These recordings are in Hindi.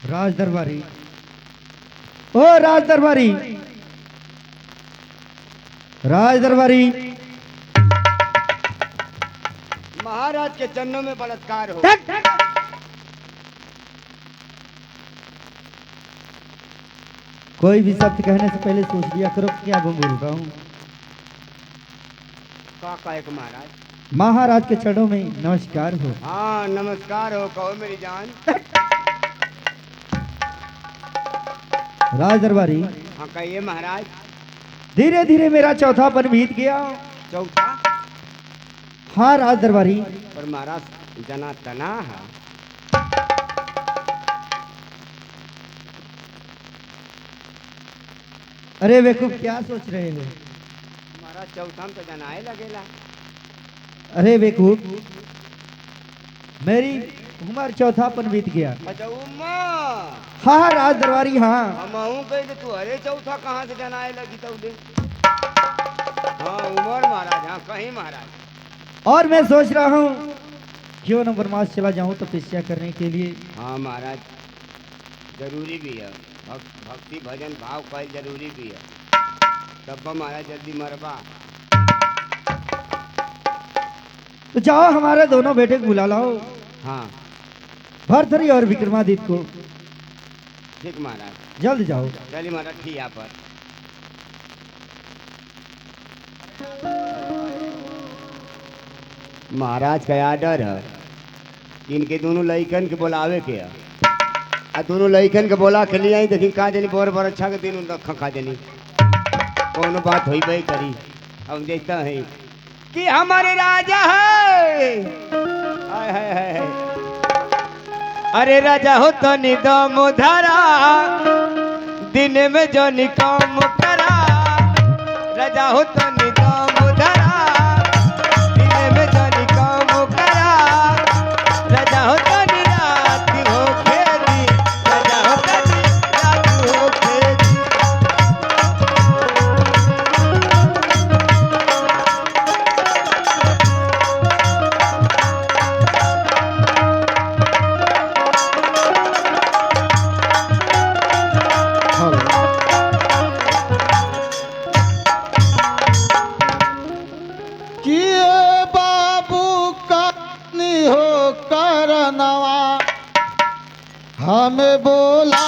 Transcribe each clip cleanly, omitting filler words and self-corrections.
राज दरबारी। ओ राज दरबारी, राज दरबारी। महाराज के चरणों में बलात्कार हो। कोई भी शब्द कहने से पहले सोच लिया करो क्या बोल रहा हूँ। का कहे के महाराज? महाराज के चरणों में नमस्कार हो। हाँ नमस्कार हो, कहो मेरी जान। राज दरबारी। हाँ कहिए महाराज। धीरे धीरे मेरा चौथापन बीत गया। चौथा? हाँ राज दरबारी। पर महाराज जना तना है। अरे बेवकूफ क्या सोच रहे हो? महाराज चौथा में तो जनाए लगेला। अरे बेवकूफ, मेरी उम्र चौथापन बीत गया। अच्छा उम्मा। हाँ राज दरबारी हाँ। हम कही तू अरे चौथा कहाँ से जनाए लगी तो दे। हाँ उमर महाराज, हाँ कहीं महाराज। और मैं सोच रहा हूँ क्यों न वनवास चला जाऊं तपस्या करने के लिए। हाँ महाराज जरूरी भी है, भक्ति भजन भाव कल जरूरी भी है। तब महाराज जल्दी मरबा। तो जाओ हमारे दोनों बेटे को बुला लाओ, हाँ भरथरी और विक्रमादित्य को। ठीक महाराज, जल्द जाओ। चलिए महाराज ठीक यहाँ पर। महाराज का आर्डर है कि इनके दोनों लइकन के बुलावे के है। आ दोनों लइकन के बोला के लिए आई देखी का जनी बोर बोर अच्छा के दिन उनका खा जनी कौन बात हुई भाई करी। अब देखता है कि हमारे राजा है। हाय हाय हाय। अरे राजा हो तो निदम धरा, दिन में जो निकम करा। राजा हो तो निदम धरा, दिन में जो निकम करा। राजा हो तो निरात हो खेदी, राजा हो तो निरात हो खेदी। किए बाबू कतनी हो करनवा, हमें बोला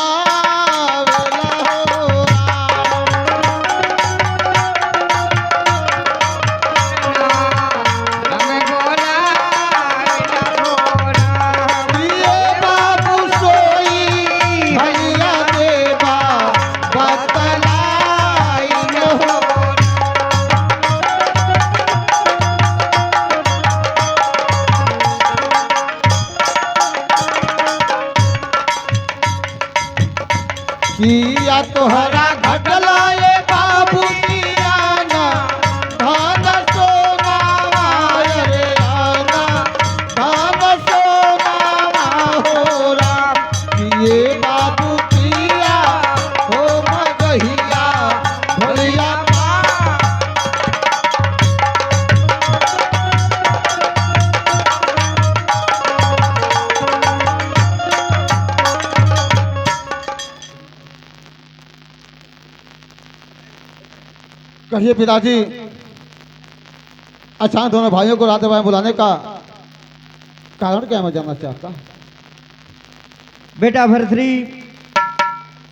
किया तोहरा घटला ये बाबू कियाना, धान सोनावा रे आना, धान सोनावा हो राम। किए बाबू किया हो मगहिया भैया कहिए पिताजी, अचानक दोनों भाइयों को रात में बुलाने का कारण क्या मैं जानना चाहता हूँ। बेटा भरथरी,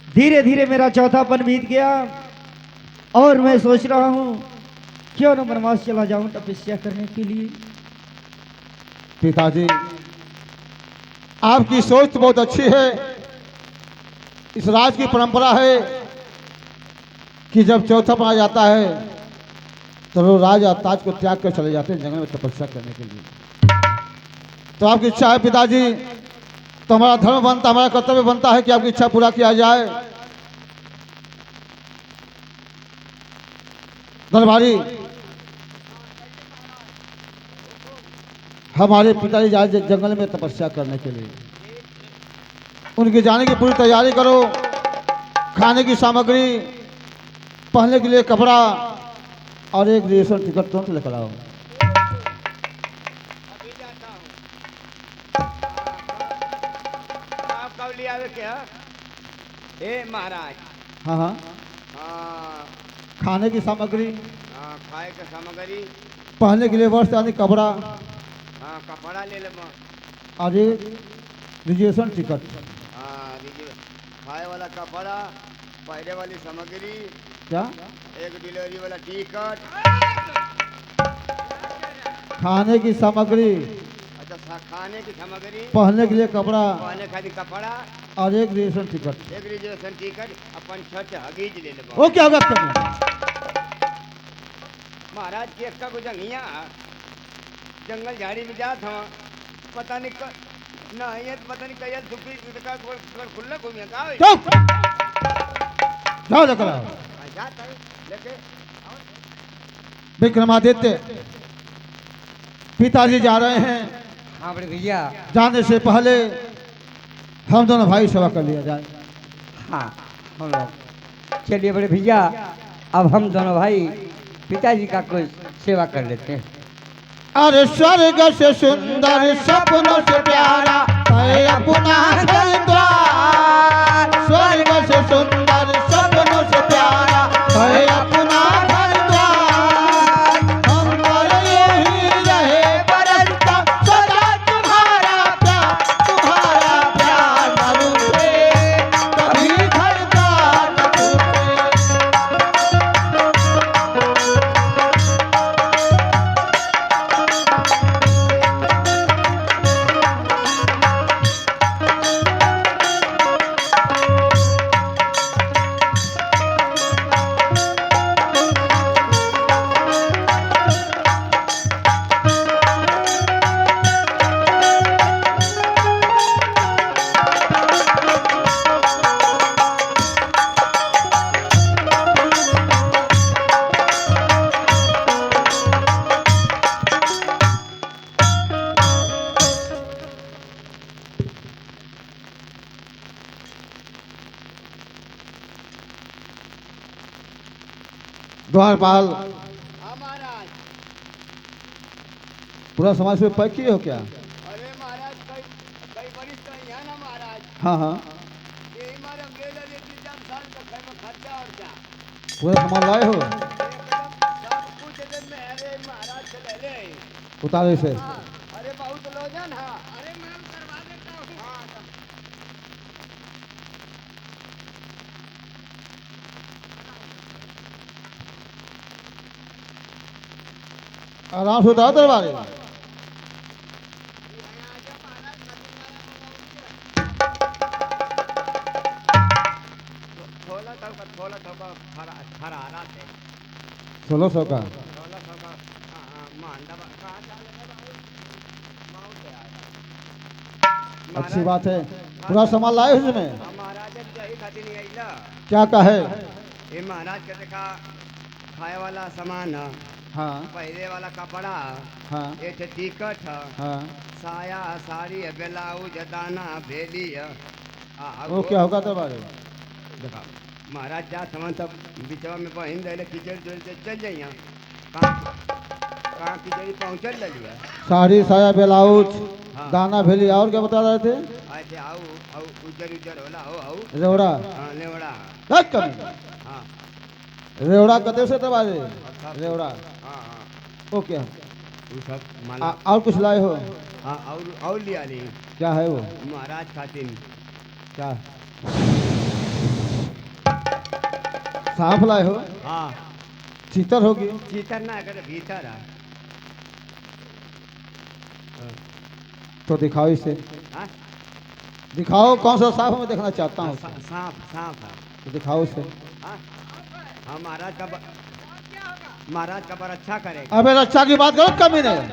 धीरे धीरे मेरा चौथापन बीत गया और मैं सोच रहा हूँ क्यों न वनवास चला जाऊं तपस्या करने के लिए। पिताजी आपकी सोच तो बहुत अच्छी है। इस राज की परंपरा है कि जब चौथा आ जाता है तो लोग राज और ताज को त्याग कर चले जाते हैं जंगल में तपस्या करने के लिए। तो आपकी इच्छा है पिताजी, तो हमारा धर्म बनता, हमारा कर्तव्य बनता है कि आपकी इच्छा पूरा किया जाए। दरबारी, हमारे पिताजी जाए जंगल में तपस्या करने के लिए, उनके जाने की पूरी तैयारी करो। खाने की सामग्री, पहनने के लिए कपड़ा और एक रिजर्वेशन टिकट तुरंत लेकर आओ। और ले आवे क्या ए महाराज हाँ हाँ हाँ खाने की सामग्री, हाँ खाए का सामग्री पहनने के लिए वस्त्र यानी कपड़ा, हाँ कपड़ा ले ले और एक रिजर्वेशन टिकट। हाँ देखिए खाए वाला कपड़ा पहले वाली सामग्री क्या? एक डिलीवरी वाला टिकट खाने की सामग्री, अच्छा खाने की सामग्री पहनने के लिए कपड़ा, पहने खातिर कपड़ा और एक रिजर्वेशन टिकट। एक रिजर्वेशन टिकट अपन छठ हगीज ले ले वो क्या होगा कमी? महाराज के एक्का को जंगिया जंगल झाड़ी में जात हवा पता नहीं ना ये पता नहीं कयल सुखी का खुला घूमिया का होई चुप! जाओ लेकर आओ। जात है लेके विक्रमादित्य पिताजी जा रहे हैं, हाँ बड़े भैया। जाने से पहले हम दोनों भाई सेवा कर लिया जाए। हाँ हम लोग चलिए बड़े भैया, अब हम दोनों भाई पिताजी का कुछ सेवा कर लेते हैं। अरे स्वर्ग से सुंदर सपनों से प्यारा है अपना घर द्वार। स्वर्ग से सुंदर सपनों से प्यारा है अपना घर द्वार। हम पर यही रहे बरसता सदा तुम्हारा प्यार न रूठे, कभी घर द्वार न टूटे। द्वारपाल हाँ महाराज पूरा समाज में पैक किए हो क्या? अरे महाराज कई कई बरिस तो यहाँ ना महाराज हाँ हाँ यही मारे हम ले ले 3-4 साल का खाए में खर्चा और क्या पूरा सामान लाए हो एकदम सब कुछ एकदम में अरे महाराज से ले ले उतारे से। हाँ, अरे बहुत लोजन हाँ अरे मैं करवा देता हूँ हाँ तो आराम से उतारो दरबारे। थोड़ा थोड़ा फरारा थे 1600 का। थोड़ा थोड़ा मांडा कहाँ डालेगा माउंट है यार अच्छी बात है, पूरा सामान लाए हो इसमें। महाराज यही खातिर नहीं आईला क्या का है? ये महाराज के देखा खाए वाला सामान है हाँ पहले वाला कपड़ा हाँ एक टिकट है हाँ। साया साड़ी है ब्लाउज दाना भेली है वो क्या होगा दरबारे? देखा महाराज जा सामान सब बिचवा में बहिन दे किचड़ जोड़ से चल जाइए कहाँ किचड़ी पहुँचल रही है साड़ी साया ब्लाउज हाँ। दाना भेली और क्या बता रहे थे? ऐसे आओ आओ उजर उजर होला हो आओ रेवड़ा। हाँ लेवड़ा रख कमी। हाँ रेवड़ा कते से दरबारे? रेवड़ा। हाँ हाँ वो क्या? वो सब माला और कुछ लाए हो? हाँ और लिया ली क्या है वो? महाराज खातिर क्या? सांप लाए हो? हाँ चीतर होगी। चीतर ना अगर भीतर है तो दिखाओ इसे, हाँ दिखाओ कौन सा सांप मैं देखना चाहता हूँ। सांप सांप है तो दिखाओ इसे। हाँ हाँ महाराज का बर अच्छा करेगा अबे रक्षा की बात करो कमी नहीं,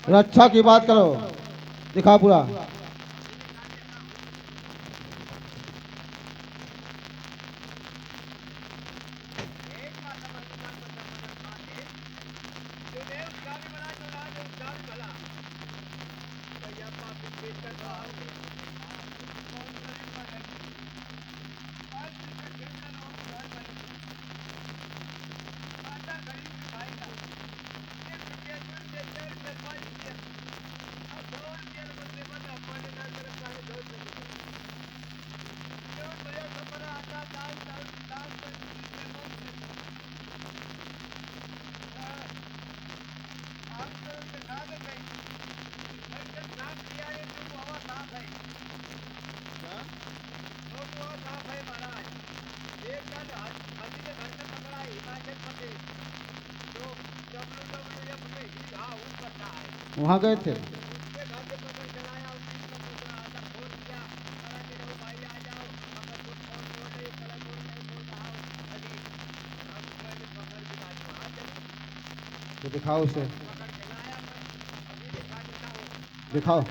रक्षा की बात करो। दिखाओ पूरा। वहाँ गए थे। तो दिखाओ उसे, दिखाओ।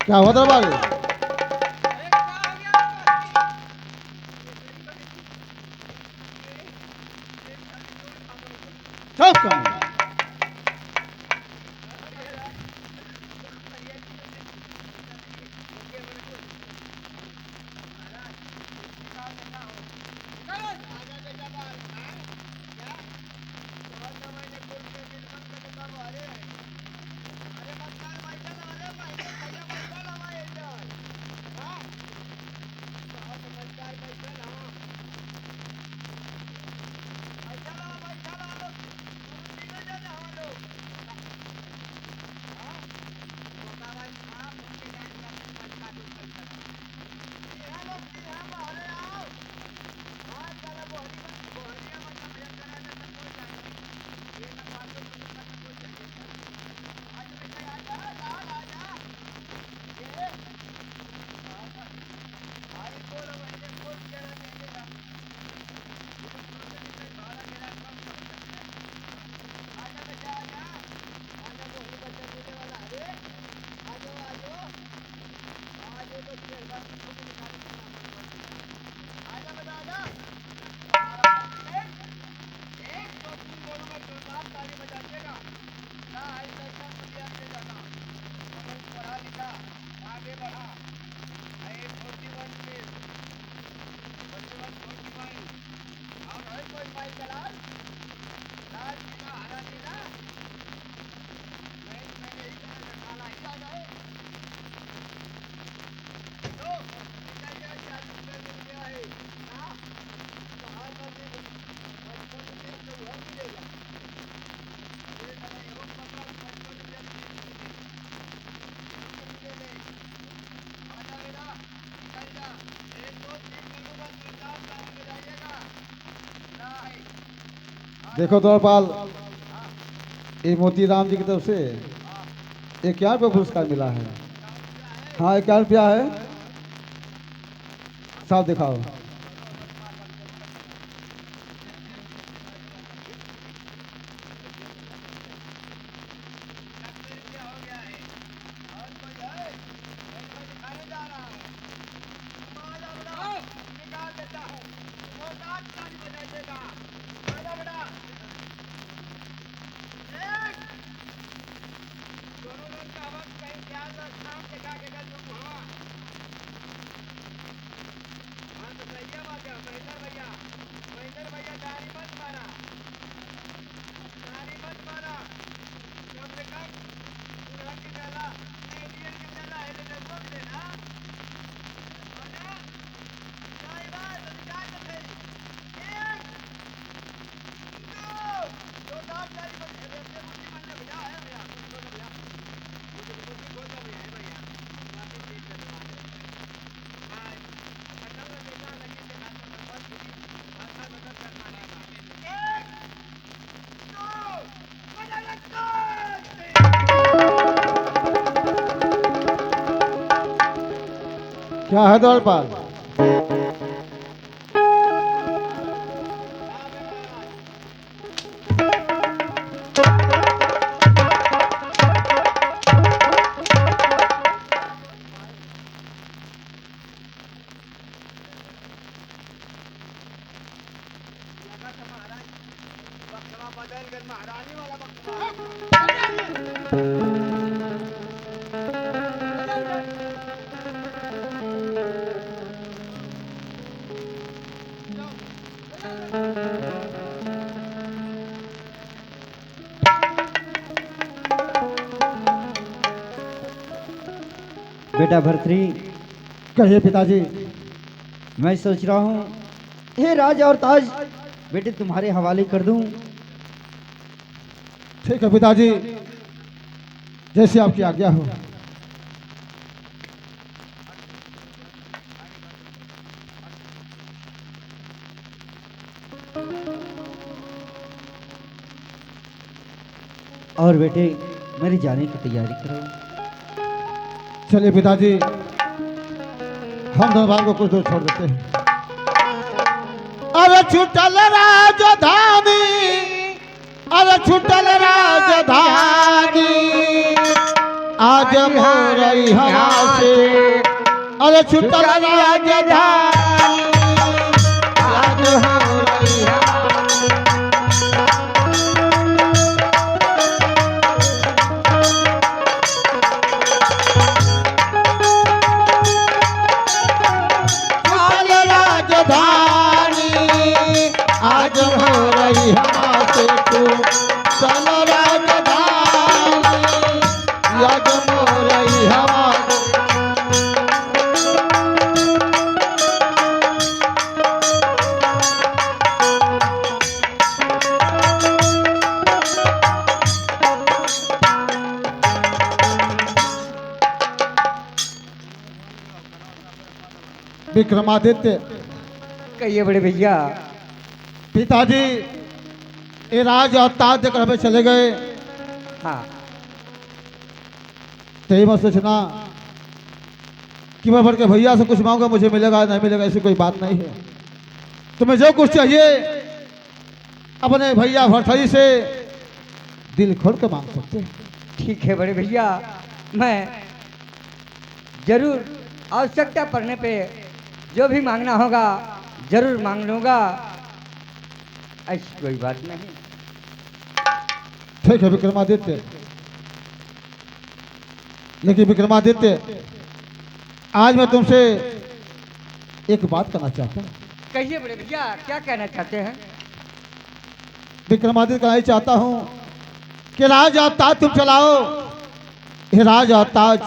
क्या हुआ दरबार? सब काम देखो द्वारपाल, ये मोतीराम जी की तरफ से 51 पुरस्कार मिला है। हाँ 51 रुपया है, साफ दिखाओ। क्या है द्वारपाल? बेटा भरतरी, कहिए पिताजी। मैं सोच रहा हूँ हे राज और ताज बेटे तुम्हारे हवाले कर दूं। ठीक है पिताजी, जैसे आपकी आज्ञा हो। और बेटे मेरी जाने की तैयारी करो। चलिए पिताजी, हम दोनों भाई को कुछ दूर छोड़ देते हैं। अरे छुटल राजधानी, अरे छुटल राजधानी, आज मोरई हवा से, अरे छुटल राजधानी, आज मोरई हवा। आज हो रही हवा से तू चल राजधानी, आज हो रही हवा। विक्रमादित्य, कहिए बड़े भैया। पिताजी ये राज और ताज देकर हमें चले गए। हाँ, तो ये मत सोचना कि मैं बढ़ के भैया से कुछ मांगूंगा मुझे मिलेगा नहीं मिलेगा, ऐसी कोई बात नहीं है। तुम्हें जो कुछ चाहिए अपने भैया भरथरी से दिल खोल के मांग सकते हैं। ठीक है बड़े भैया, मैं जरूर आवश्यकता पड़ने पे जो भी मांगना होगा जरूर मांग लूंगा, ऐसी कोई बात नहीं। ठीक है विक्रमादित्य, लेकिन विक्रमादित्य आज मैं तुमसे एक बात करना चाहता हूँ। कहिए बड़े भैया, क्या कहना चाहते हैं? विक्रमादित्य कहना चाहता हूँ कि राज और ताज तुम चलाओ। ये राज और ताज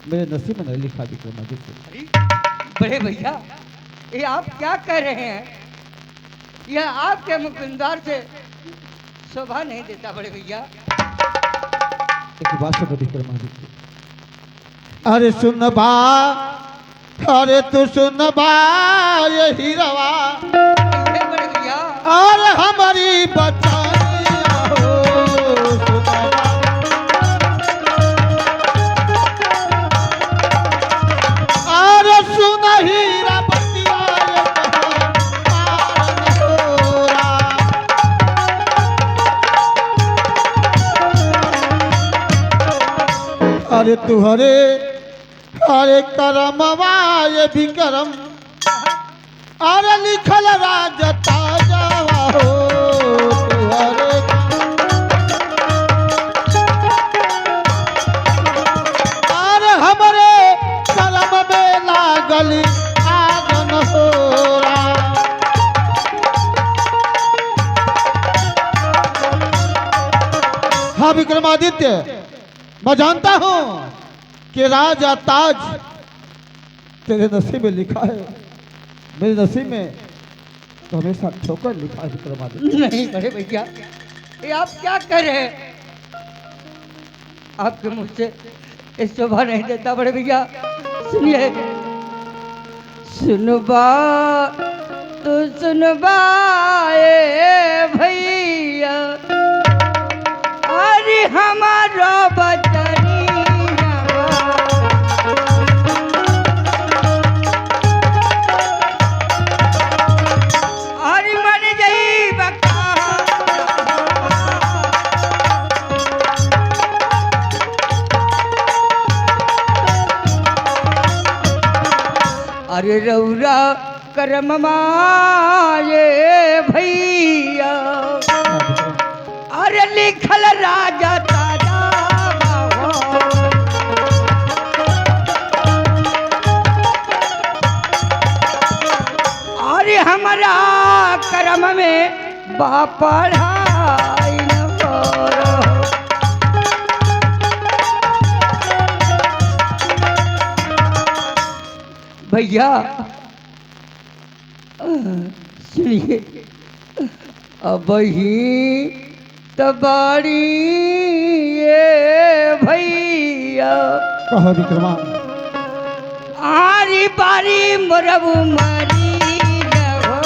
मेरे नसीब में नहीं लिखा विक्रमादित्य। अरे बड़े भैया, ये आप क्या कह रहे हैं? यह आपके मुकुंदार से शोभा नहीं देता बड़े भैया। एक बात सुनो विक्रमादित्य, अरे सुन बा, अरे तू सुन बा ये हीरवा, कहिए बड़े भैया। और हमारी बचानिया हो सुन बा। और सुन हीरा बतिया ये कहाँ पार न होरा। अरे तुहरे अरे करमवा ये विक्रम, अरे लिखल राज ताजवा हो तुहरे। अरे हमरे करम में लागल आगन होरा। हाँ विक्रमादित्य, मैं जानता हूँ कि राज और ताज तेरे नसीब में लिखा है, मेरे नसीब में तो हमेशा ठोकर लिखा है विक्रमादित्य। नहीं बड़े भैया, ये आप क्या कर रहे हैं? आपके मुंह से ये शोभा नहीं देता बड़े भैया। सुनिए, सुनबा तो सुनबा ए भैया, अरे हमारा बचनिया अरे रौरा करम माये भैया अरे लिखल राजा ताजा अरे हमारा करम में बापढ़ाई न करो। भैया सुनिए अब ही तबाड़ी ये भैया कहो विक्रमा। आरी बारी मरबू मरी रहो।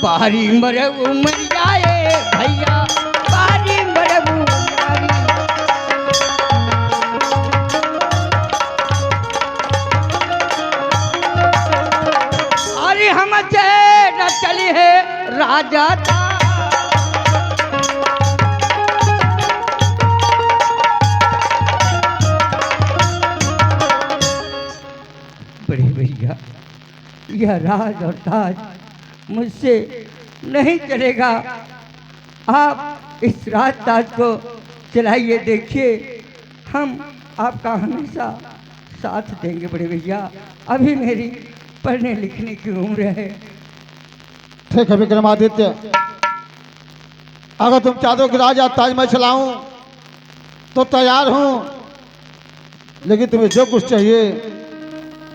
बारी मरबू मर जाए भैया बारी मरबू मरी। अरे हम न चली है राजा था बड़े भैया यह राज और ताज मुझसे नहीं चलेगा। आप इस राज ताज को चलाइए, देखिए हम आपका हमेशा साथ देंगे बड़े भैया। अभी मेरी पढ़ने लिखने की उम्र है। ठीक है विक्रमादित्य, अगर तुम चाहते हो कि राजा ताज मैं चलाऊं तो तैयार हूं, लेकिन तुम्हें जो कुछ चाहिए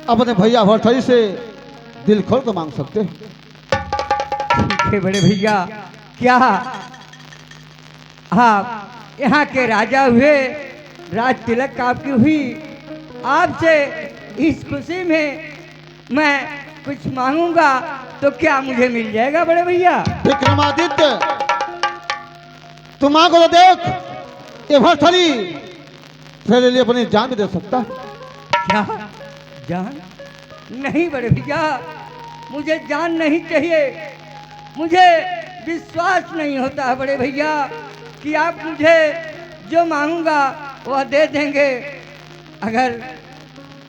अपने भैया भरथरी से दिल खोल कर मांग सकते हो। ठीक है बड़े भैया, क्या आप यहाँ के राजा हुए, राज तिलक आपकी हुई, आपसे इस खुशी में मैं कुछ मांगूंगा तो क्या मुझे मिल जाएगा बड़े भैया? विक्रमादित्य तुम मांगो तो देख, ये भरथरी तेरे लिए अपनी जान भी दे सकता है। क्या जान? नहीं बड़े भैया, मुझे जान नहीं चाहिए। मुझे विश्वास नहीं होता है बड़े भैया कि आप मुझे जो मांगूंगा वह दे देंगे। अगर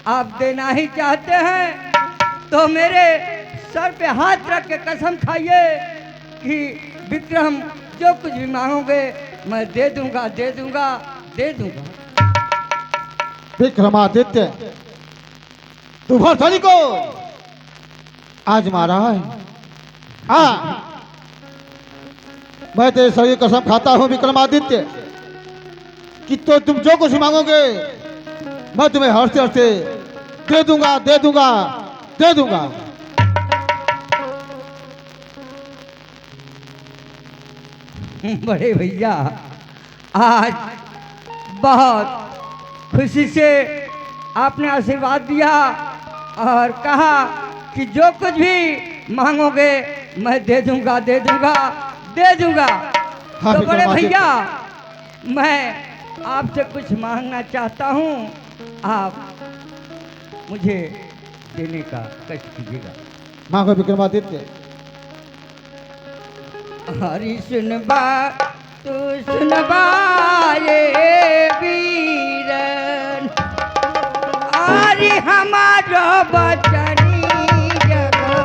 आप देना ही चाहते हैं तो मेरे सर पे हाथ रख के कसम खाइए कि विक्रम जो कुछ भी मांगोगे मैं दे दूंगा, दे दूंगा, दे दूंगा। विक्रमादित्य तू भरथरी को आज मारा है। मैं तेरे सही कसम खाता हूं विक्रमादित्य कि तो तुम जो कुछ मांगोगे मैं तुम्हें हंसते हंसते दे दूंगा, दे दूंगा, दे दूंगा। बड़े भैया आज बहुत खुशी से आपने आशीर्वाद दिया और कहा कि जो कुछ भी मांगोगे मैं दे दूंगा, दे दूंगा, दे दूंगा। हाँ, तो बड़े विक्रमादित्य। भैया मैं आपसे कुछ मांगना चाहता हूँ, आप मुझे देने का कष्ट कीजिएगा। मांगो विक्रमादित्य। हरी सुनबा तू सुनबा ये वीरन, हरी हमारो बचनी जगो।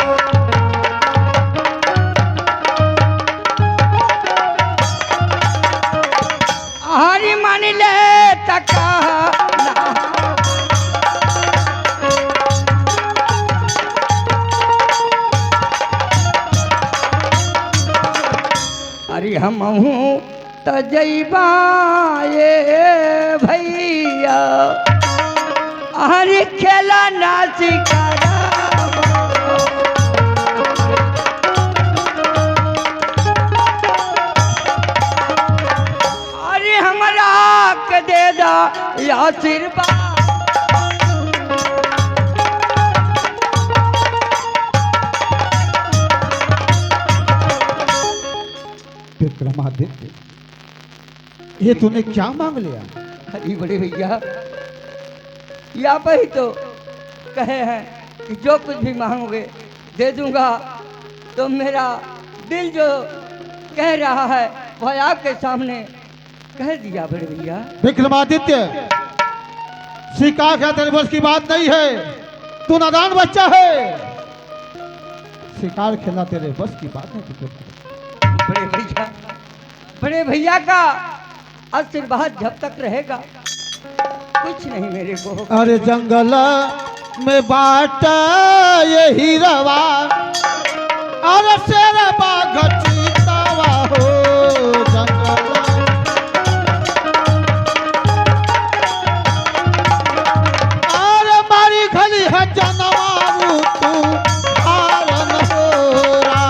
हरी मन ले तका अरे हम हूँ तजैबा ये भैया, अरे खेला ना सिकारा। अरे हमरा के दे दा आशीर्वाद। विक्रमादित्य ये तूने क्या मांग लिया? अरे बड़े भैया यहाँ पर ही तो कहे हैं कि जो कुछ भी मांगोगे दे दूंगा। तो मेरा दिल जो कह रहा है वह आपके सामने कह दिया बड़े भैया। विक्रमादित्य, शिकार का तेरे बस की बात नहीं है, तू नादान बच्चा है। शिकार खेलना तेरे बस की बात है बड़े भैया का आशीर्वाद जब तक रहेगा कुछ नहीं मेरे को। अरे जंगल में बाटा यही रवा, अरे शेर बाघ चीतावा हो जंगल। अरे मारी खली है जनवारू तू हारन हो रा।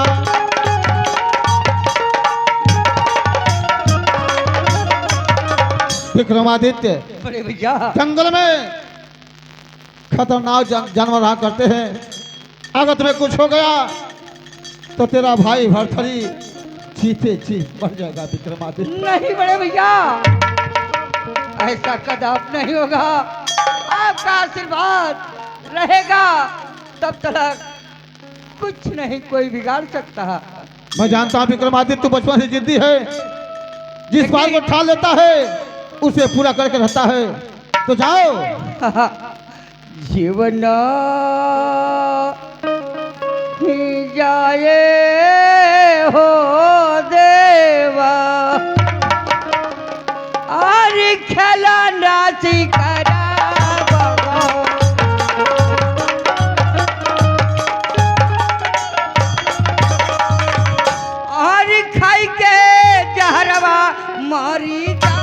विक्रमादित्य, बड़े भैया जंगल में खतरनाक जानवर रहा करते हैं। अगर तुम्हें कुछ हो गया तो तेरा भाई भरथरी जीते जी मर जाएगा। विक्रमादित्य, नहीं बड़े भैया, ऐसा कदाप नहीं होगा। आपका आशीर्वाद रहेगा तब तक कुछ नहीं कोई बिगाड़ सकता। मैं जानता हूँ विक्रमादित्य तू बचपन से जिद्दी है, जिस बात को ठान लेता है उसे पूरा करके रहता है। तो जाओ। जीवन ही जाए हो देवा, अरे खेला नाची करा बाबा। अरे खाई के जहरवा मारी जा।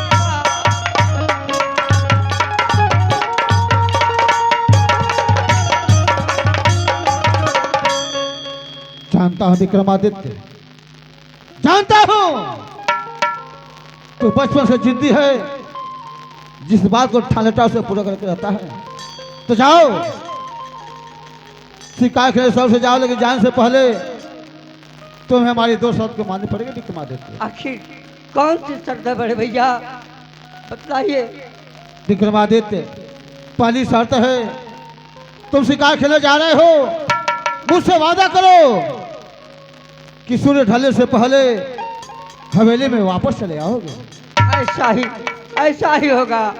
जानता हूँ विक्रमादित्य, जानता हूँ तू बचपन से जिद्दी है, जिस बात को ठान लेता है उसे पूरा करके रहता है। तो जाओ, शिकार खेले सबसे जाओ, लेकिन जाने से पहले तुम्हें हमारी दो शर्त को माननी पड़ेगी विक्रमादित्य। आखिर कौन सी शर्त है बड़े भैया, बताइए। विक्रमादित्य, पहली शर्त है तुम शिकार खेले जा रहे हो, मुझसे वादा करो कि सूर्य ढलने से पहले हवेली में वापस चले आओगे। ऐसा ही होगा,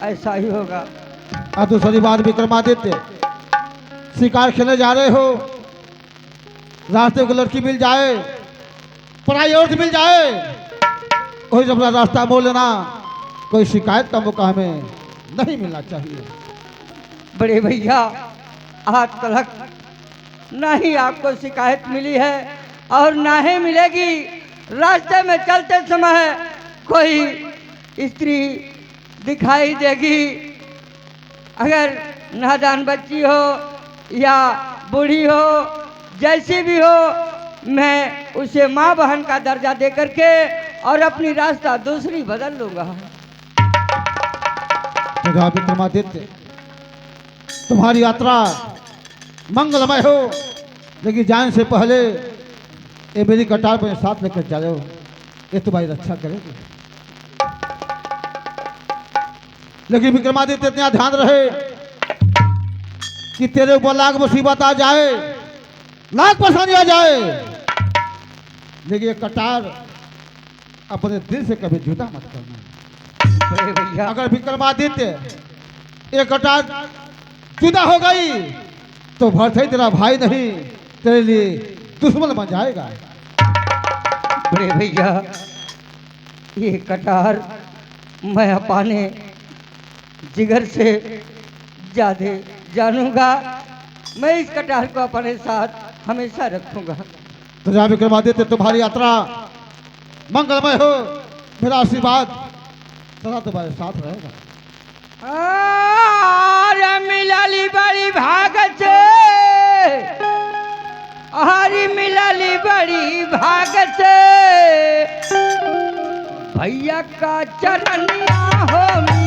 ऐसा ही होगा। और दूसरी बात विक्रमादित्य, शिकार खेलने जा रहे हो, रास्ते को लड़की मिल जाए, पराई औरत मिल जाए, वही अपना रास्ता मोड़ लेना। कोई शिकायत का मौका हमें नहीं मिलना चाहिए। बड़े भैया, आज तक ना ही आपको शिकायत मिली है और ना ही मिलेगी। रास्ते में चलते समय कोई स्त्री दिखाई देगी, अगर नादान बच्ची हो या बूढ़ी हो, जैसी भी हो, मैं उसे माँ बहन का दर्जा दे करके और अपनी रास्ता दूसरी बदल लूँगा। विक्रमादित्य, तुम्हारी यात्रा मंगलमय हो, लेकिन जाने से पहले ये मेरी कटार पर साथ लेकर जाओ, ये तुम्हारी रक्षा करेगी। लेकिन विक्रमादित्य, इतना ध्यान रहे कि तेरे ऊपर लाख मुसीबत आ जाए, लाख परेशानी आ जाए, लेकिन ये कटार अपने दिल से कभी जुदा मत करना। बड़े भैया, अगर विक्रमादित्य ये कटार जुदा हो गई तो भरथरी तेरा भाई नहीं, तेरे लिए दुश्मन बन जाएगा। बड़े भैया, ये कटार मैं अपने जिगर से ज्यादा जानूंगा। मैं इस कटार को अपने साथ हमेशा रखूंगा। तो जहाँ विक्रमादित्य, तुम्हारी यात्रा मंगलमय हो, मेरा आशीर्वाद सदा तुम्हारे साथ रहेगा। मिलाली बड़ी भाग से, हरी मिलाली बड़ी भाग से, भैया का चरनिया हो मी।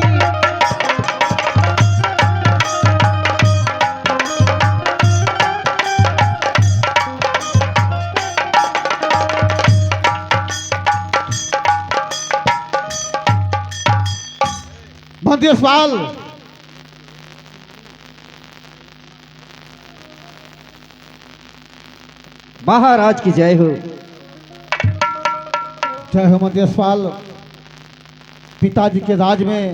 मंदिरपाल, महाराज की जय हो। जय हो मंदिरपाल। पिताजी के राज में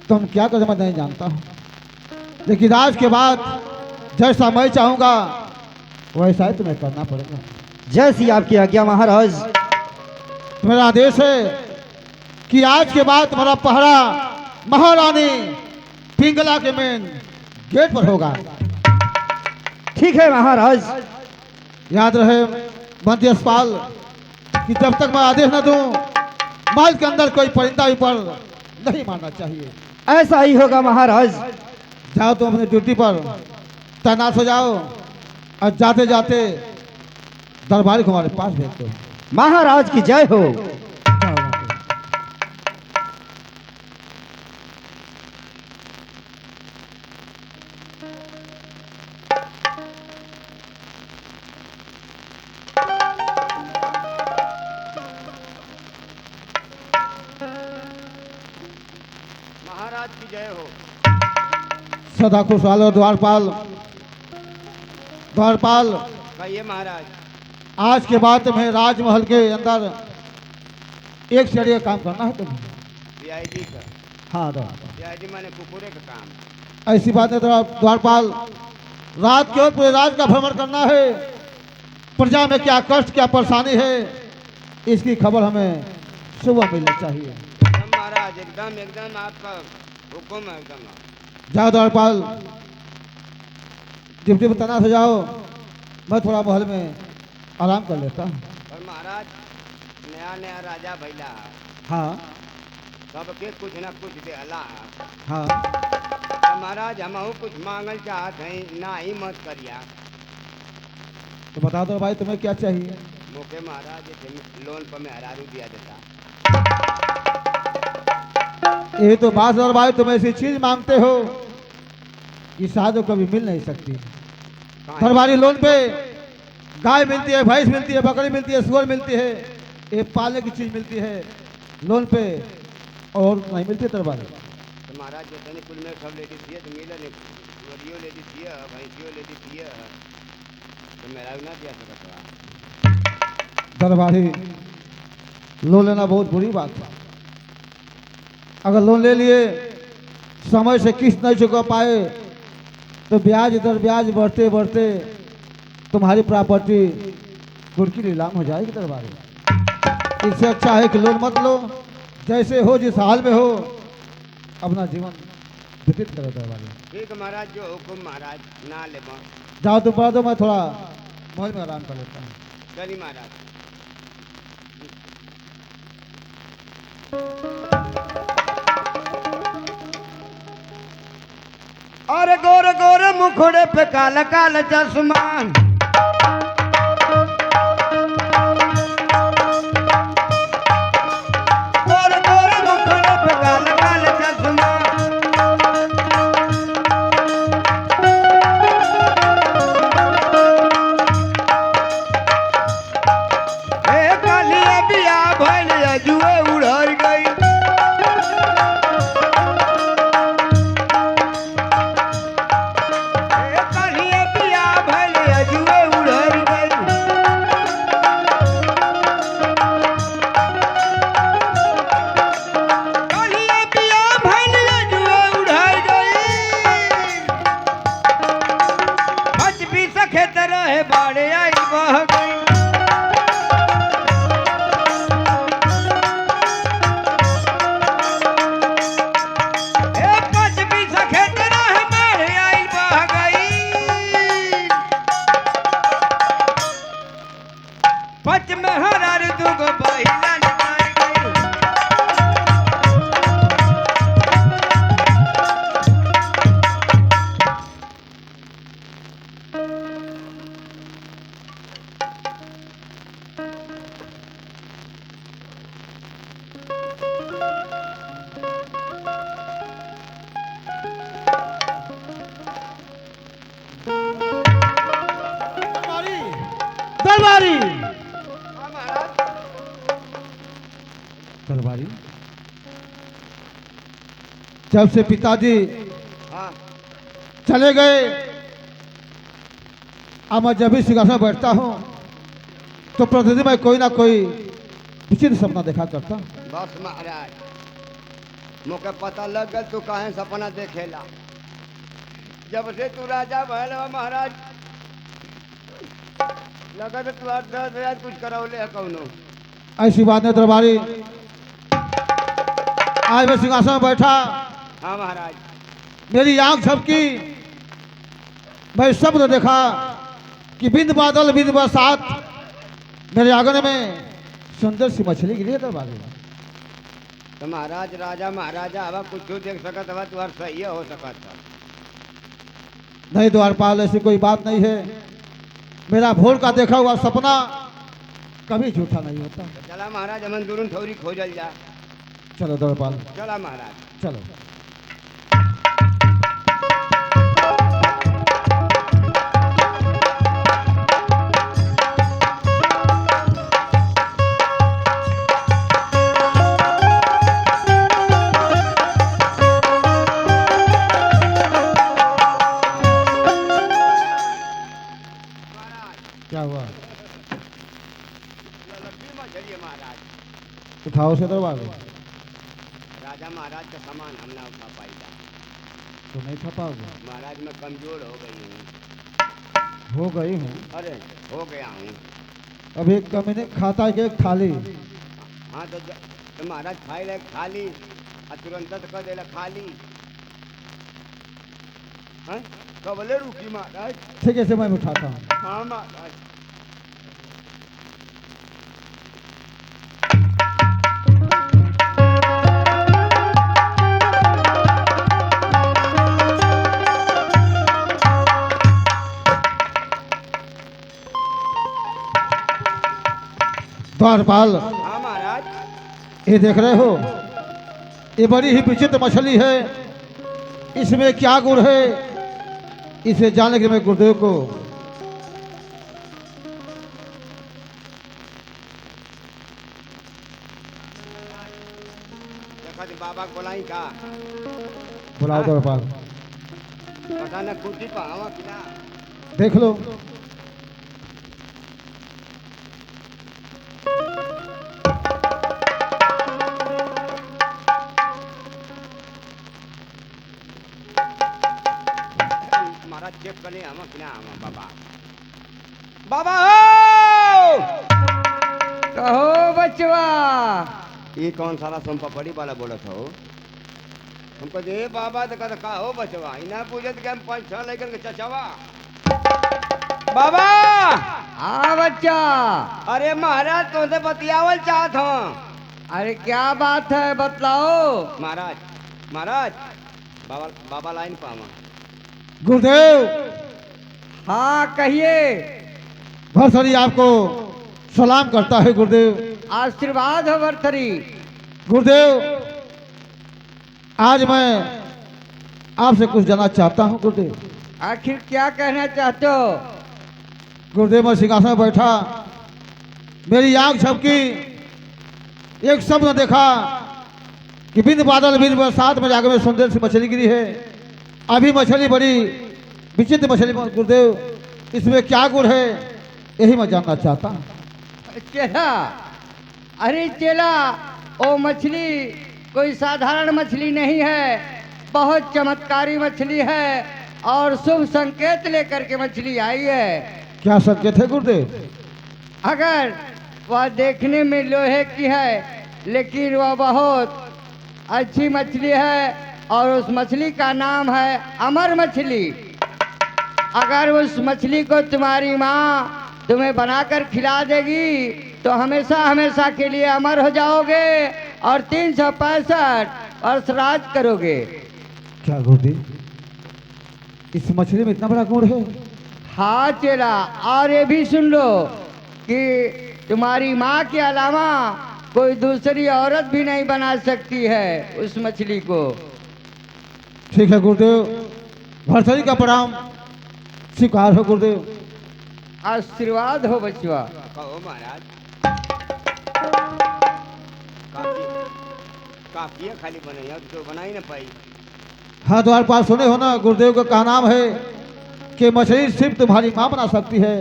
तुम क्या कदम नहीं जानता हूँ, लेकिन आज के बाद जैसा मैं चाहूँगा वैसा ही तुम्हें करना पड़ेगा। जैसी आपकी आज्ञा महाराज। मेरा आदेश है कि आज के बाद तुम्हारा पहरा महारानी पिंगला के मेन गेट पर होगा। ठीक है महाराज। याद रहे मंत्री यशपाल कि जब तक मैं आदेश न दूं महल के अंदर कोई परिंदा ऊपर नहीं मारना चाहिए। ऐसा ही होगा महाराज। जाओ तुम अपनी ड्यूटी पर तैनात हो जाओ और जाते जाते दरबारी को हमारे पास भेज दो। महाराज की जय हो। महाराज की जय हो। सदा खुशहाल हो द्वारपाल। द्वारपाल, कहिए महाराज। आज के बाद तुम्हें राजमहल के अंदर एक से एक काम करना है तुम्हें। सीआईडी का? हाँ द्वारपाल, सीआईडी माने कुकुरे का काम। ऐसी बात है द्वारपाल, रात के पूरे राज का भ्रमण करना है। प्रजा में क्या कष्ट क्या परेशानी है इसकी खबर हमें सुबह मिलनी चाहिए। एकदम महाराज, एकदम एकदम आपका हुक्म है एकदम। जाओ द्वारपाल, डिप्टी में तैनात हो जाओ। मैं थोड़ा महल में आराम कर लेता हूँ। और महाराज नया नया राजा भैला, हाँ सबके कुछ ना कुछ देला। हाँ, तो महाराज हमहू कुछ मांगल चाहत हैं, ना ही मत करिया। तो बता दो भाई तुम्हें क्या चाहिए। मोके महाराज लोन पर में हरारू दिया देता। ये तो बात और भाई तुम ऐसी चीज मांगते हो कि शायद कभी मिल नहीं सकती। दरबारी लोन पे गाय मिलती है, भैंस मिलती है, बकरी मिलती है, सुअर मिलती है, ये पालने की चीज मिलती है लोन पे, और नहीं मिलती दरबारी। तो महाराज जितने कुल में सब लेडीज दिए तो मिले नहीं, सुअरियो लेडीज दिए, भैंसियो लेडीज दिए, तो मेरा भी ना दिया सकता। दरबारी लोन लेना बहुत बुरी बात है। अगर लोन ले लिए समय से किस्त नहीं चुका पाए तो ब्याज दर ब्याज बढ़ते बढ़ते तुम्हारी प्रॉपर्टी गुड़की नीलाम हो जाएगी दरबारी। इससे अच्छा है कि लोन मत लो, जैसे हो जिस हाल में हो अपना जीवन व्यतीत करो दरबारी। ठीक है महाराज, जो हुक्म महाराज, ना ले जाओ तुम पढ़ा दो, मैं थोड़ा महल में आराम कर लेता हूँ। चलिए महाराज। और गोर गोर मुखड़े पे काला काला चश्मा, गोर गोर मुखड़े पे काला काला चश्मा, ए कालिया बिया भइल जुए उड़र गई, बाड़े आई बह गई, पच भी सखेत रहे बाड़े आई बह गई, पच में हरार दुगो बहिला निकाल गई। दरबारी हाँ महाराज। दरबारी, जब से पिताजी हाँ चले गए अब मैं जब भी सिंहासन बैठता हूँ तो प्रतिदिन मैं कोई ना कोई विचित्र सपना देखा करता। बस महाराज मुके पता लग गल तू काहे सपना देखेला। जब से तू राजा भयल बा महाराज लगत तू अर्ध कुछ करौले है कौनो। ऐसी बात नहीं दरबारी, आज मैं सिंहासन में बैठा, हाँ महाराज मेरी आंख झपकी, मैं स्वप्न देखा कि बिंद बादल बिंद बरसात मेरे आंगन में सुंदर सी मछली गिरी है दरबारी। तो महाराज राजा महाराजा हवा कुछ देख सकत हवा तुम्हार सही हो सकत था। नहीं द्वारपाल, ऐसी कोई बात नहीं है। मेरा भोर का देखा हुआ सपना कभी झूठा नहीं होता। तो चला महाराज हमन दुरुन थोड़ी खोजल जा। चलो द्वारपाल, चला महाराज चलो। क्या हुआ? लड़की मछली है महाराज। उठाओ से दरबार। राजा महाराज का सामान हम ना उठा पाएगा। तो नहीं था पाओगे? महाराज मैं कमजोर हो गई हूँ। हो गई हूँ? अरे हो गया हूँ। अभी कमीने खाता है कि एक थाली। हाँ तो महाराज खाई ले खाली और तुरंत कर देला खाली। हाँ कबले रुकी महाराज। ठीक है, से मैं उठाता हूँ। हाँ महाराज। द्वारपाल, हाँ महाराज। ये देख रहे हो, ये बड़ी ही विचित्र मछली है। इसमें क्या गुण है, इसे जानने के मैं गुरुदेव को देखा बाबा को बोलाई का बुलाओ। द्वारपाल, पता न कुर्सी पावा कि ना। देख लो। महाराज चेक करने हम कि ना हम बाबा। बाबा हो कहो बचवा। ये कौन सारा सोमपापड़ी वाला बोलत हो? हमको दे बाबा तो कहता का हो बचवा। इना पूछत के हम 5-6 लेकर के चचावा। बाबा हाँ बच्चा। अरे महाराज तुमसे बतियावल चाहत हूँ। अरे क्या बात है बतलाओ। महाराज महाराज बाबा बाबा लाइन पावा। गुरुदेव, हाँ कहिए। भरसरी आपको सलाम करता है गुरुदेव। आशीर्वाद हो भरथरी। गुरुदेव, आज मैं आपसे कुछ जानना चाहता हूँ गुरुदेव। आखिर क्या कहना चाहते हो? गुरुदेव, मैं सिंहासन में बैठा, मेरी आंख झपकी, एक सपना देखा कि बिन बादल बिन बरसात मेरे आगे में सुंदर सी मछली गिरी है। अभी मछली बड़ी विचित्र मछली गुरुदेव, इसमें क्या गुण है, यही मैं जानना चाहता हूँ। चेला, अरे चेला, वो मछली कोई साधारण मछली नहीं है, बहुत चमत्कारी मछली है और शुभ संकेत लेकर के मछली आई है। क्या संकेत है गुरुदेव? अगर वह देखने में लोहे की है लेकिन वह बहुत अच्छी मछली है और उस मछली का नाम है अमर मछली। अगर उस मछली को तुम्हारी माँ तुम्हें बनाकर खिला देगी तो हमेशा हमेशा के लिए अमर हो जाओगे और 365 वर्ष राज करोगे। क्या गुरुदेव, इस मछली में इतना बड़ा गुण है? हाँ चेला, और ये भी सुन लो कि तुम्हारी माँ के अलावा कोई दूसरी औरत भी नहीं बना सकती है उस मछली को। ठीक है गुरुदेव, भरसरी का प्रणाम स्वीकार हो गुरुदेव। आशीर्वाद हो बचवा। कहो महाराज। काफी है खाली बनाई तो बना ही ना पाई। हाँ, द्वार पास सुने हो ना, गुरुदेव का कहा नाम है कि मछली सिर्फ तुम्हारी माँ बना सकती है,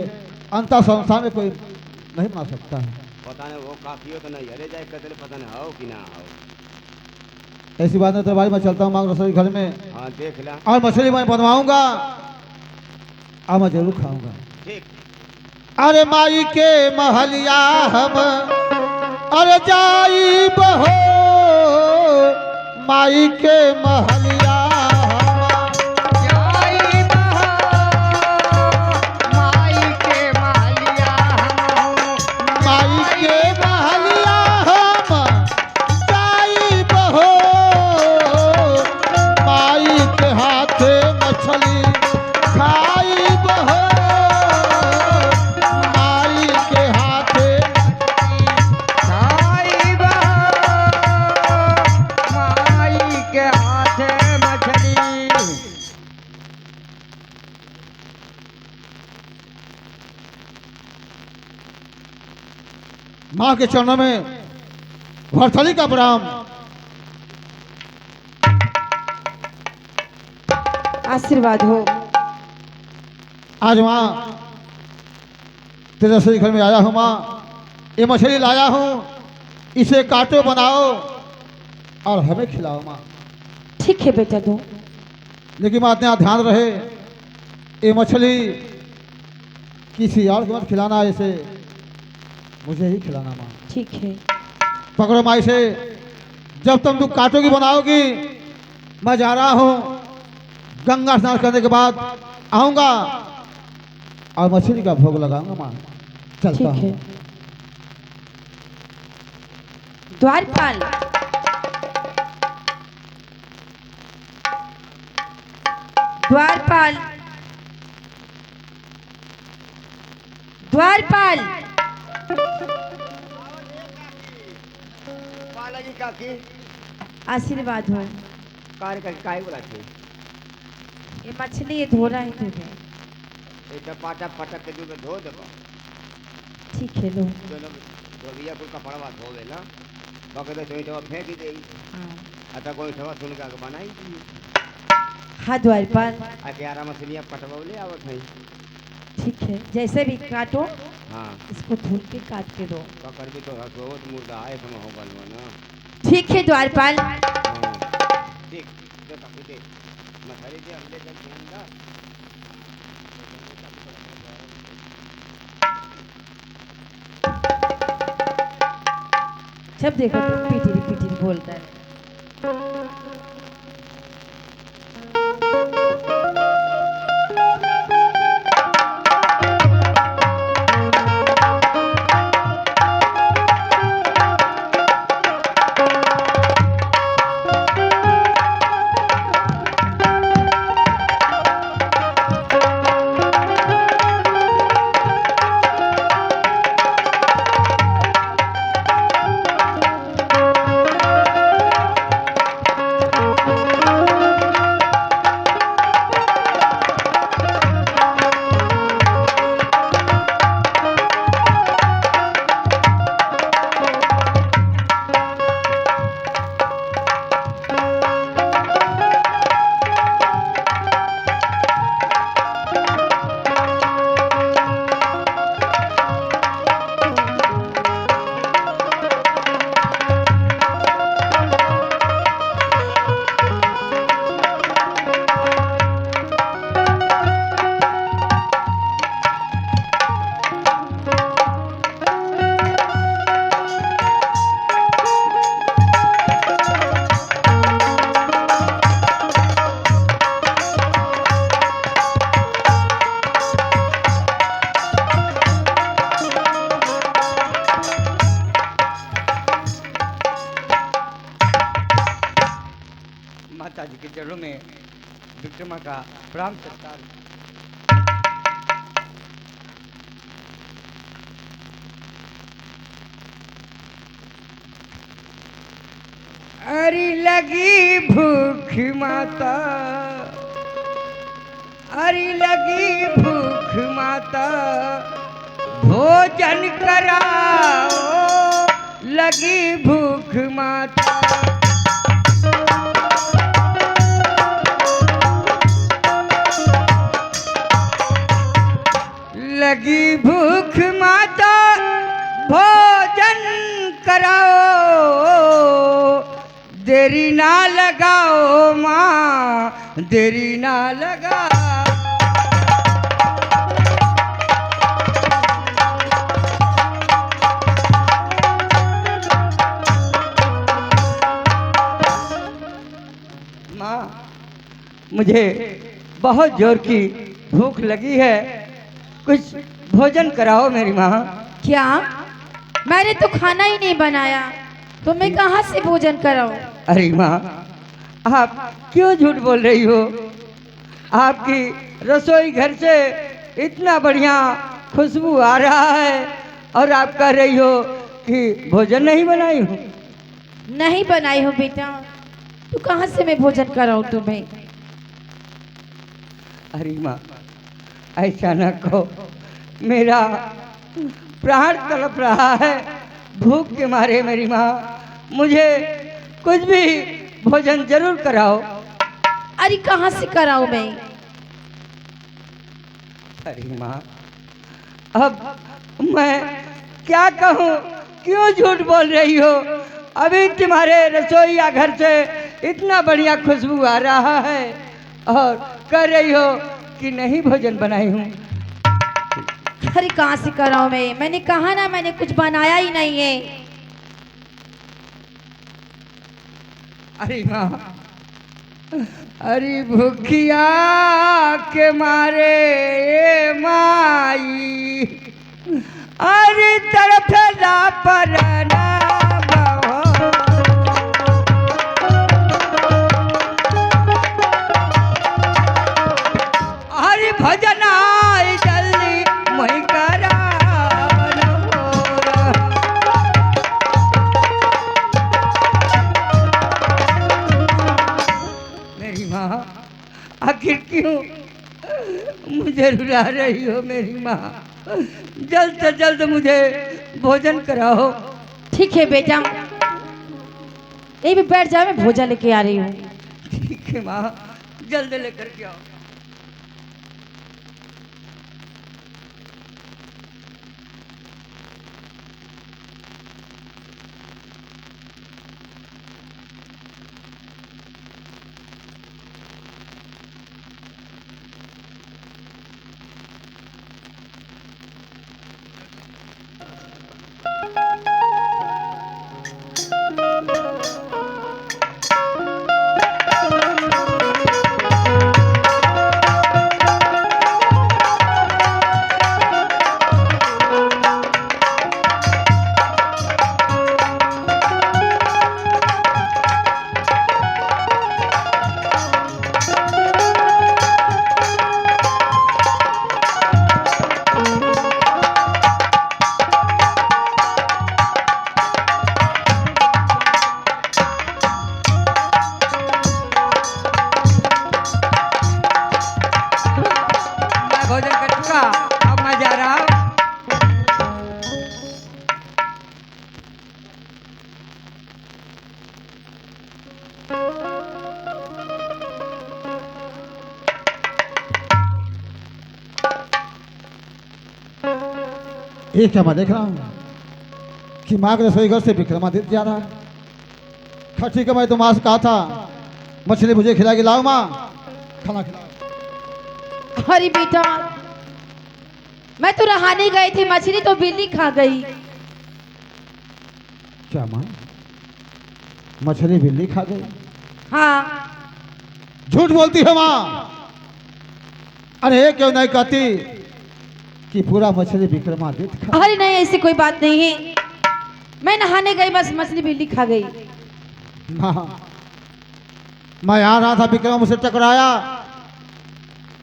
अंतर संसार में कोई नहीं बना सकता है। पता नहीं वो काफियो तो नहीं हरे जाए कतले पता नहीं हो कि ना हो। ऐसी बात नहीं तो भाई मैं चलता हूँ मांग रसोई घर में हाँ देख ला। और मछली मैं बनवाऊंगा और मैं जरूर खाऊंगा। ठीक। अरे माई के महलिया हम अरे जाई बहो माई के महलिया हम जाई बहो माई के महलिया हम माई के महलिया हम जाई बहो माई के हाथे मछली खाई बहो माई के हाथे जाई बहो माई के हाथे मछली। माँ के चरणों में भरथली का प्रणाम। आशीर्वाद हो। आज माँ तेरे रसोई घर में आया हूँ माँ, ये मछली लाया हूँ, इसे काटो बनाओ और हमें खिलाओ माँ। ठीक है बेटा दो। लेकिन माँ इतना ध्यान रहे ये मछली किसी और को मत खिलाना, इसे मुझे ही खिलाना माँ। ठीक है। पकड़ो माँ इसे, जब तुम काटोगी बनाओगी मैं जा रहा हूँ, गंगा स्नान करने के बाद आऊँगा और मछली का भोग लगाऊंगा माँ। चलता ठीक है। हूँ। द्वारपाल द्वारपाल द्वारपाल पालगी काकी आशीर्वाद हो। कार्य का काय बोला थे। ये मछली ये धो रहा है तुझे। एक पाटा पटक के दूध में धो देबो। ठीक है लो। दोनों धोबिया कुल कपड़वा धोवे ना बकरे तो इटवा फेंक दे। हाँ। अता कोई ठवा सुन का बनाई हाँ द्वारपाल आ के आराम मछलियां कटवाले आवत है। ठीक है, जैसे भी काटो हां इसको धुल के काट के दो। पकड़ भी तो हसोत मुर्दा है तुम हो गल ना। ठीक है द्वारपाल। हाँ, ठीक दे काफी दे मछली दे हमले जब ध्यान जब देखो तो पीटी पीटी बोलता है। माता जी के चरणों में विक्रमा का प्रणाम सत्कार। अरे लगी भूख माता, अरे लगी भूख माता, भोजन कराओ, लगी भूख माता। लगी भूख माता, भोजन देरी ना लगाओ माँ, देरी ना लगा। माँ, मुझे बहुत जोर की भूख लगी है, कुछ भोजन कराओ मेरी माँ। क्या? मैंने तो खाना ही नहीं बनाया, तो मैं कहाँ से भोजन कराऊं? अरे माँ, आप क्यों झूठ बोल रही हो? आपकी रसोई घर से इतना बढ़िया खुशबू आ रहा है और आप कह रही हो कि भोजन नहीं बनाई हूँ। नहीं बनाई हो बेटा, तो कहाँ से मैं भोजन कराऊं तुम्हें? अरे माँ, ऐसा न कहो, मेरा प्राण तड़प रहा है भूख के मारे। मेरी माँ, मुझे कुछ भी भोजन जरूर कराओ। अरे कहाँ से कराऊं मैं? अरे माँ, अब मैं क्या कहूँ? क्यों झूठ बोल रही हो? अभी तुम्हारे रसोईया घर से इतना बढ़िया खुशबू आ रहा है और कह रही हो कि नहीं भोजन बनाई हूँ। अरे कहाँ से कराऊं मैं? मैंने कहा ना, मैंने कुछ बनाया ही नहीं है। अरे माँ, अरे भूखिया के मारे ये माई, अरे तड़फला परना बहो। अरे भजन आई जल्दी मैं करावन मोरा। मेरी माँ, आखिर क्यों मुझे रुला रही हो? मेरी माँ, जल्द से जल्द मुझे भोजन कराओ। ठीक है बेटा, यही भी बैठ जाओ, मैं भोजन लेके आ रही हूँ। ठीक है माँ, जल्द लेकर के आओ। भोजन कर चुका, अब मैं जा रहा हूँ। ये क्या मैं देख रहा हूँ कि माँ के रसोई घर से विक्रमादित्य जा रहा है। हाँ ठीक है, मैं तो माँ से कहा था मछली मुझे खिला के लाओ माँ, खाना खिलाओ। अरे बेटा, मैं तो नहाने गई थी, मछली तो बिल्ली खा गई। क्या माँ, मछली बिल्ली खा गई? हाँ, झूठ बोलती है माँ। अरे ये क्यों नहीं कहती कि पूरा मछली विक्रमादित्य खा? अरे नहीं, ऐसी कोई बात नहीं है। मैं नहाने गई, बस मछली बिल्ली खा गई। हाँ, मैं आ रहा था, विक्रम मुझसे टकराया,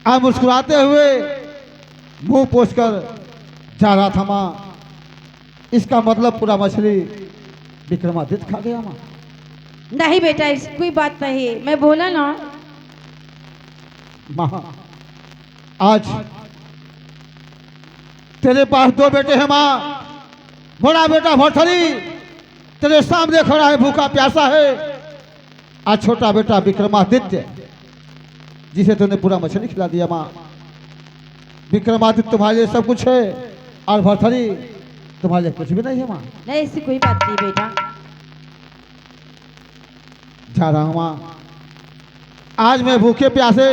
आप मुस्कुराते हुए मुंह पोंछकर जा रहा था माँ। इसका मतलब पूरा मछली विक्रमादित्य खा गया माँ। नहीं बेटा, ऐसी कोई बात नहीं है, मैं बोला ना। माँ, आज तेरे पास दो बेटे हैं माँ। बड़ा बेटा भरथरी तेरे सामने खड़ा है, भूखा प्यासा है। आज छोटा बेटा विक्रमादित्य, जिसे तूने पूरा मछली खिला दिया माँ। विक्रमादित्य तुम्हारे लिए सब कुछ है और भरथरी तुम्हारे लिए कुछ भी नहीं है माँ। नहीं, ऐसी कोई बात नहीं बेटा। जा रहा हूँ माँ। आज मैं भूखे प्यासे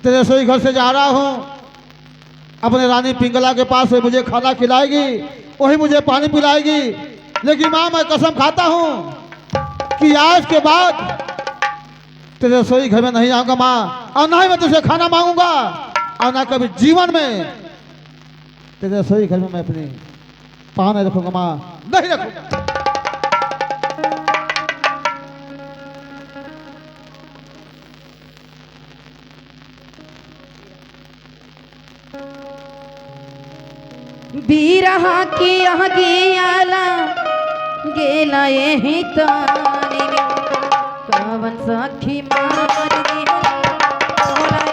तेरे रसोई घर से जा रहा हूँ। अपने रानी पिंगला के पास से मुझे खाना खिलाएगी, वही मुझे पानी पिलाएगी। लेकिन माँ मैं कसम खाता हूँ कि आज के बाद तेरे रसोई घर में नहीं आऊँगा माँ, और ना ही मैं तुझसे खाना मांगूंगा, और ना कभी जीवन में तेरे रसोई घर में मैं अपनी पाँव नहीं रखूंगा माँ, नहीं रखूंगा। बीरहा की आगे आला गेला यही ताने में कवन सखी मार दी तोरा ये।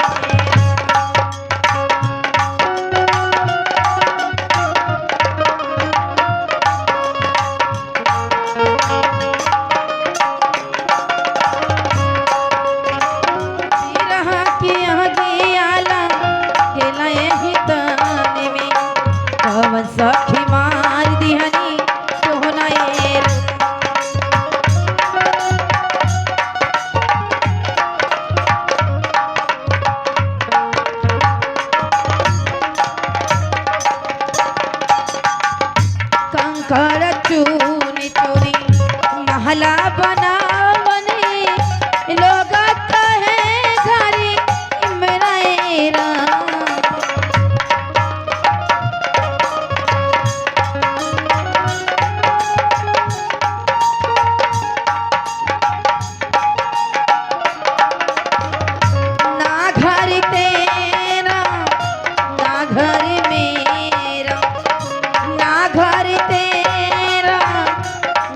बीरहा की आगे आला गेला यही ताने में कवन सखी मार दिहनी तोहना ये। कंकड़ चूनी चोरी महला बनावने लोग कहे घरी मेरा ना घर तेरा ना घर मेरा, ना घर तेरा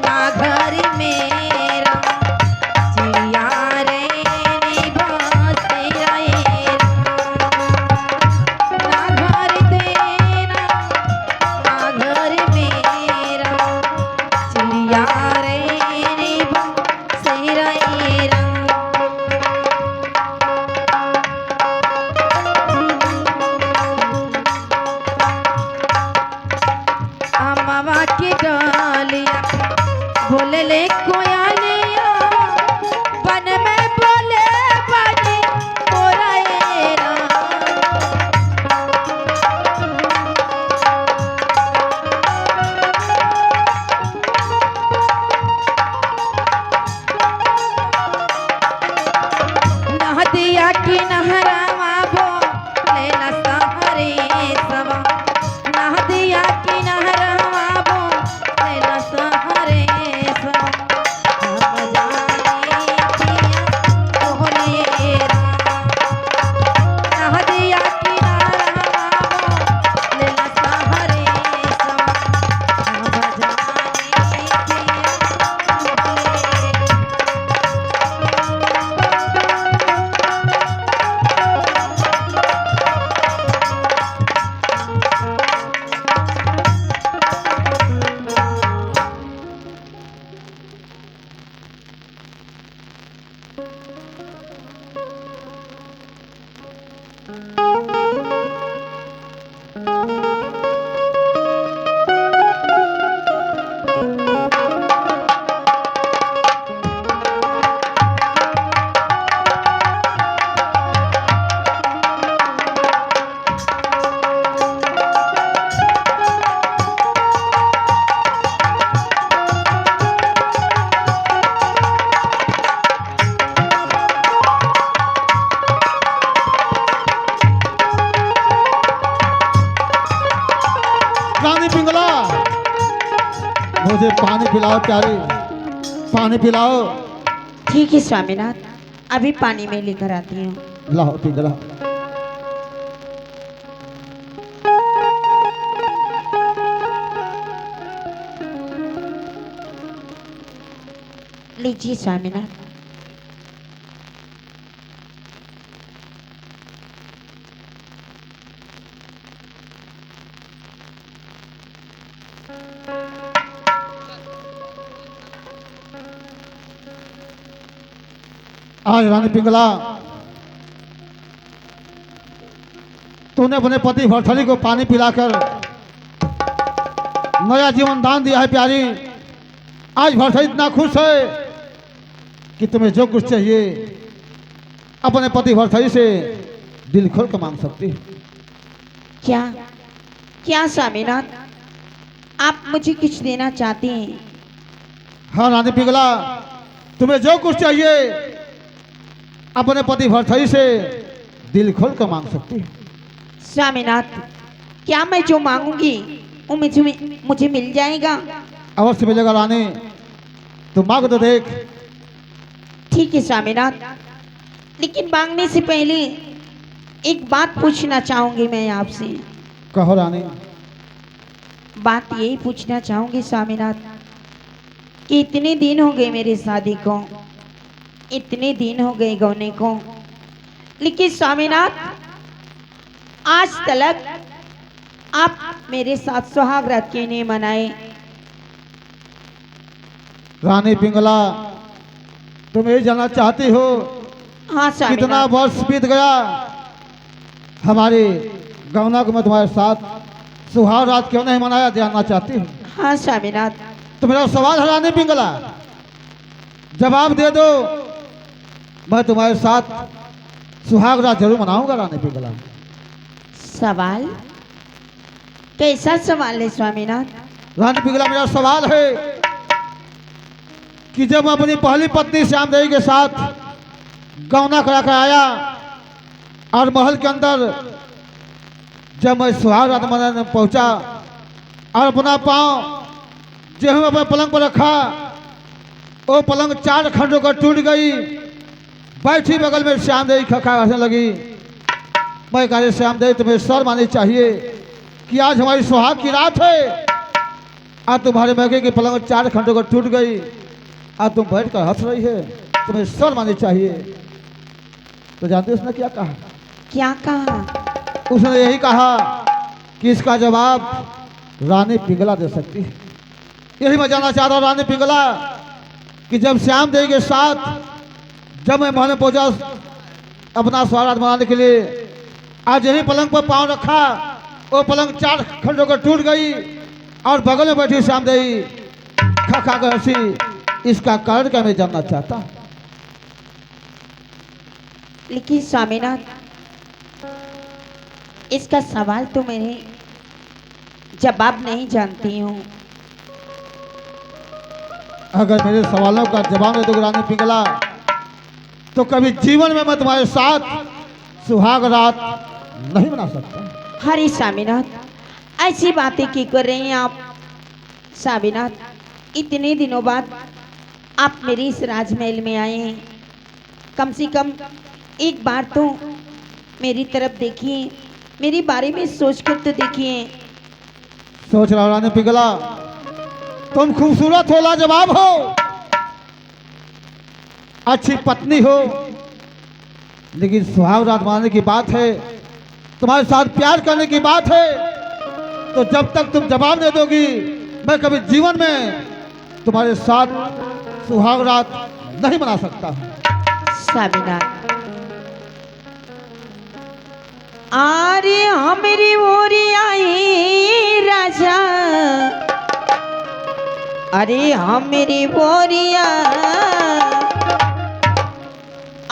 ना घर मेरा, चिड़िया रे निवास तेरा ये। ना घर तेरा ना घर मेरा, चिड़िया रे निवास तेरा ये। अम्मा की डालिया बोले ले कोयलिया, बन में बोले बाजी मोरा ये नदिया की नहरावा बोले न सहरे सवा, नदिया की नहरावा बोले न सहरे सवा। हम जाने पिया तोहरे नदिया की नहरावा बोले न सहरे सवा। हम जाने पिया तोहरे। रानी पिंगला मुझे पानी पिलाओ प्यारी, पानी पिलाओ। ठीक है स्वामीनाथ, अभी पानी में लेकर आती हूँ। लाओ पिंगला। लीजिए स्वामीनाथ। आज रानी पिंगला तूने अपने पति भरथली को पानी पिलाकर नया जीवन दान दिया है प्यारी। आज भरथली इतना खुश है कि तुम्हें जो कुछ चाहिए अपने पति भरथरी से दिल खोल कर मांग सकती हो। क्या क्या स्वामीनाथ, आप मुझे कुछ देना चाहते हैं? हाँ रानी पिंगला, तुम्हें जो कुछ चाहिए अपने पति भरथरी से दिल खोल कर मांग सकती हो। स्वामीनाथ, क्या मैं जो मांगूंगी वो मुझे मिल जाएगा? अवश्य मिलेगा रानी, तुम मांग तो देख। ठीक है स्वामीनाथ, लेकिन मांगने से पहले एक बात पूछना चाहूंगी मैं आपसे। कहो रानी। बात यही पूछना चाहूंगी स्वामीनाथ कि इतने दिन हो गए मेरी शादी को, इतने दिन हो गए गौने को, लेकिन स्वामीनाथ आज तक आप मेरे साथ सुहाग रात क्यों नहीं मनाए? रानी पिंगला, तुम ये जानना चाहती हो हाँ कितना स्वामीनाथ। वर्ष बीत गया हमारी गौना को मैं तुम्हारे साथ सुहाग रात क्यों नहीं मनाया, जानना चाहती हूँ। हाँ स्वामीनाथ। तो मेरा सवाल है रानी पिंगला, जवाब दे दो, मैं तुम्हारे साथ सुहाग रात जरूर मनाऊंगा रानी पिंगला। सवाल? कैसा सवाल है स्वामीनाथ? रानी पिंगला, मेरा सवाल है कि जब मैं अपनी पहली पत्नी श्याम देवी के साथ गौना करा कर आया और महल के अंदर जब मैं सुहाग रात मनाने पहुंचा और अपना पांव जो हम अपने पलंग पर रखा, वो पलंग 4 खंडों का टूट गई। बैठी बगल में श्याम देवी खखा हंसने लगी। मैं कहा, श्याम देवी तुम्हें शर्म आनी चाहिए कि आज हमारी सुहाग की रात है और तुम्हारे मैके की पलंग 4 खंडों का टूट गई और तुम बैठ कर हंस रही है, तुम्हें शर्म आनी चाहिए। तो जानते उसने क्या कहा? क्या कहा? उसने यही कहा कि इसका जवाब रानी पिंगला दे सकती है। यही मैं जानना चाहता हूँ रानी पिंगला कि जब श्याम देवी के साथ जब मैं महल में पहुंचा अपना स्वागत मनाने के लिए, आज यही पलंग पर पांव रखा, वो पलंग 4 खंडों का टूट गई और बगल में बैठी श्याम देवी खा खा कर हंसी। इसका कारण क्या मैं जानना चाहता हूँ। लेकिन स्वामीनाथ, इसका सवाल तो मैंने जवाब नहीं जानती हूँ। अगर मेरे सवालों का जवाब दे दोगे रानी पिंगला, तो कभी जीवन में मैं तुम्हारे साथ सुहाग रात नहीं बना सकता। हरे स्वामीनाथ, ऐसी बातें क्यों कर रही हैं आप? स्वामीनाथ, इतने दिनों बाद आप मेरे इस राजमहल में आए हैं, कम से कम एक बार तो मेरी तरफ देखिए, मेरे बारे में सोच कर तो देखिए। सोच रहा हूं रानी पिंगला, तुम खूबसूरत हो, लाजवाब हो, अच्छी पत्नी हो, लेकिन सुहाग रात मनाने की बात है, तुम्हारे साथ प्यार करने की बात है, तो जब तक तुम जवाब दे दोगी मैं कभी जीवन में तुम्हारे साथ सुहाग रात नहीं मना सकता। स्वामीनाथ, अरे हमारी ओरी आई राजा, अरे हमारी बोरिया,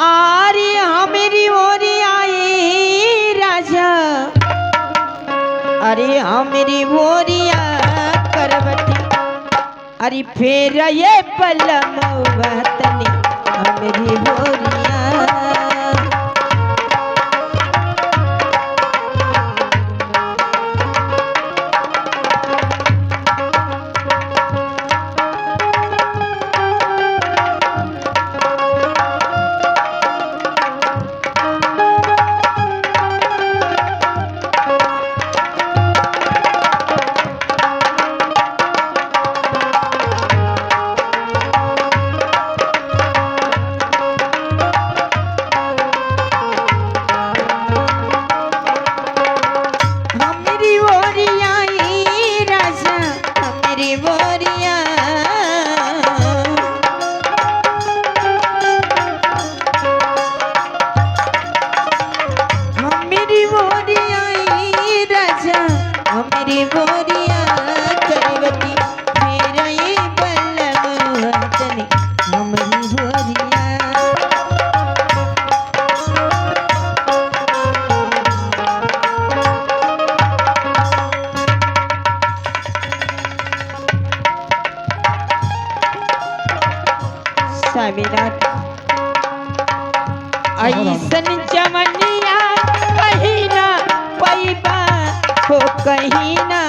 अरे हमारी ओरी आई राजा, अरे हमारी बोरिया करवटी, अरे फिर ये पलम वतनी हमारी बोरिया। ऐसन जवनिया कहीं ना पैबा हो कहीं ना